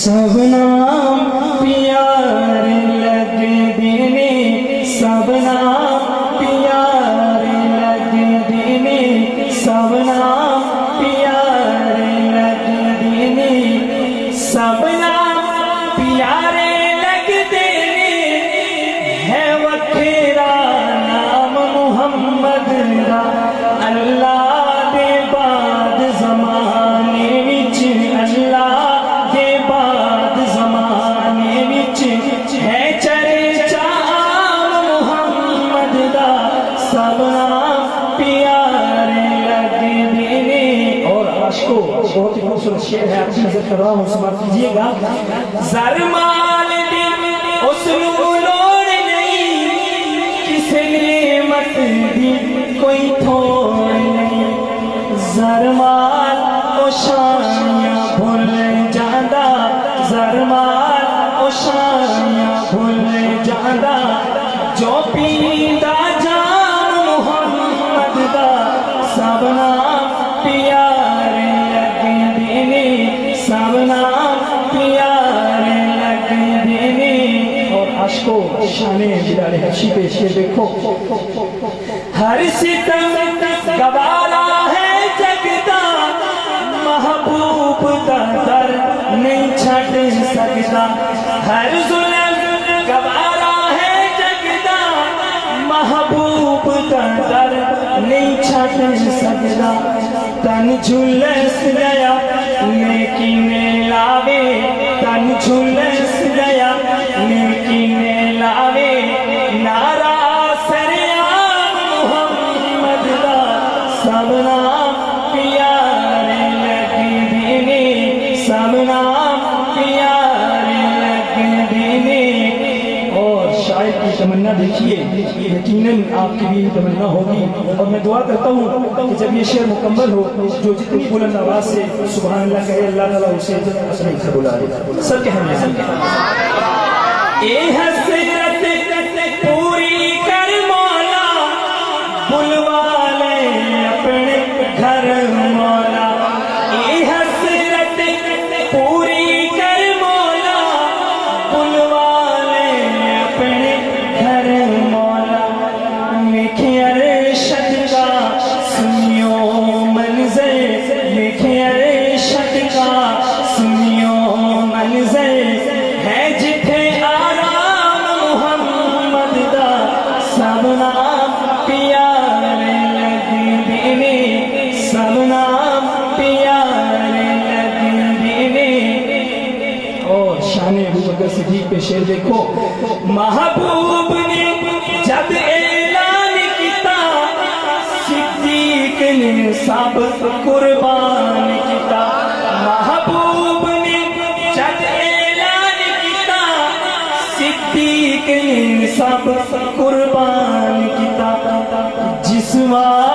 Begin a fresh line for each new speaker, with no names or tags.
سب نام پیارے لگدے نے، سب نام پیارے لگدے نے، سب نام پیارے لگدے نے، سب نام پیارے لگدے نے، ہے وکھرا نام محمد دا اللہ دے بعد زمانے وچ، اللہ دے بعد زمانے وچ ہے چرچا محمد دا، سب نام پیارے لگدے نے۔ اور عاشقوں بہت ہی خوبصورت شعر ہے، آپ کی نظر کر رہا ہوں، سماعت کیجیے گا۔ زر مال دی اس نو لوڑ نہیں، کسے نعمت دی کوئی تھوڑ نہیں، زر مال او شانیاں بھول جاندا، زر مال او شانیاں بھول جاندا، جو پیندا جان محمد دا، سب نام پیارے لگدے نے، سب نام پیارے لگدے نے۔ اور عاشقوں شان بلال حبشی پہ شعر دیکھو۔ ہر ستم گوارا ہے جگدا، محبوب دا در نہیں چھڈ سکدا، ہر ظلم گوارا ہے جگدا، محبوب دا در نہیں چھڈ سکدا، تن جھلس گیا لیکن لاوے، تن جھلس گیا لیکن لاوے، نعرہ سریعان محمد دا، سب نام پیارے لگدے نے، سب نام پیارے لگدے نے۔ اور شاعر کی تمنا دیکھیے، یقیناً آپ کی بھی تمنا ہوگی، اور میں دعا کرتا ہوں کہ جب یہ شعر مکمل ہو، جو جتنی بلند آواز سے سبحان اللہ کہے، اللہ تعالیٰ اسے اپنے گھر بلا لے۔ سب کہیں گے اے حسرت پوری کر مولا، بلوا لے اپنے گھر مولا، اے حسرت پوری کر مولا، بلوا لے اپنے گھر مولا، لکھے ارشد کا سنیو منظر، لکھے ارشد کا سنیو منظر، ہے جتھے آرام محمد دا، سب نام پیارے لگدے نے، سب نام پیارے لگدے نے۔ اور شان ابوبکر صدیق پہ شعر دیکھو۔ محبوب نے جب اعلان کیتا، صدیق نے سب قربان کیتا، محبوب نے جب اعلان کیتا، صدیق نے سب قربان کیتا، جس وقت